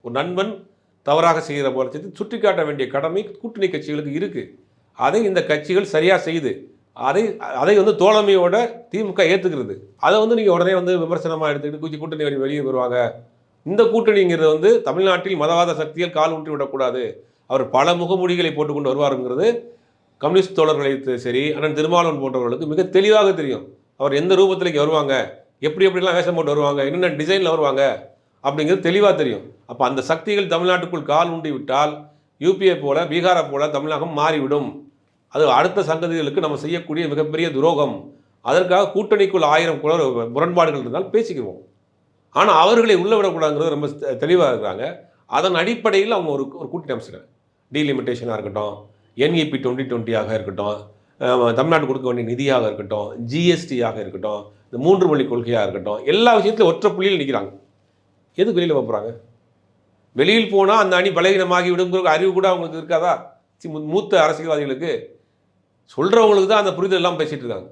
ஒரு நண்பன் தவறாக செய்கிற பட்சத்தில் சுட்டிக்காட்ட வேண்டிய கடமை கூட்டணி கட்சிகளுக்கு இருக்குது. அதை இந்த கட்சிகள் சரியாக செய்யுது. அதை அதை தோழமையோட திமுக ஏற்றுக்கிறது. அதை நீங்கள் உடனே விமர்சனமாக எடுத்துக்கிட்டு கூட்டணி வெளியே வருவாங்க. இந்த கூட்டணிங்கிறது தமிழ்நாட்டில் மதவாத சக்திகள் கால் ஊற்றி விடக்கூடாது. அவர் பல முகமூடிகளை போட்டுக்கொண்டு வருவாருங்கிறது கம்யூனிஸ்ட் தோழர்களை சரி அண்ணன் திருமாவளவன் போன்றவர்களுக்கு மிக தெளிவாக தெரியும். அவர் எந்த ரூபத்தில் இங்கே வருவாங்க, எப்படிலாம் வேஷம் போட்டு வருவாங்க, என்னென்ன டிசைனில் வருவாங்க அப்படிங்கிறது தெளிவாக தெரியும். அப்போ அந்த சக்திகள் தமிழ்நாட்டுக்குள் கால் ஊண்டி விட்டால் யூபியை போல பீகாரை போல தமிழகம் மாறிவிடும். அது அடுத்த சங்கதிகளுக்கு நம்ம செய்யக்கூடிய மிகப்பெரிய துரோகம். அதற்காக கூட்டணிக்குள் 1000 முரண்பாடுகள் இருந்தால் பேசிக்குவோம். ஆனால் அவர்களை உள்ள விடக்கூடாதுங்கிறது ரொம்ப தெளிவாக இருக்கிறாங்க. அதன் அடிப்படையில் அவங்க ஒரு கூட்டணி அமைச்சிருக்காங்க. டீலிமிட்டேஷனாக இருக்கட்டும், NEP 2020 இருக்கட்டும், தமிழ்நாடு கொடுக்க வேண்டிய நிதியாக இருக்கட்டும், GST இருக்கட்டும், இந்த 3 மொழி கொள்கையாக இருக்கட்டும், எல்லா விஷயத்திலும் ஒற்றை புள்ளியில் நிற்கிறாங்க. எதுக்கு வெளியில் போகிறாங்க? வெளியில் போனால் அந்த அணி பலகீனமாகி விடுங்கிற அறிவு கூட அவங்களுக்கு இருக்காதா? மூத்த அரசியல்வாதிகளுக்கு சொல்கிறவங்களுக்கு தான் அந்த புரிதல் எல்லாம் பேசிகிட்டு இருக்காங்க.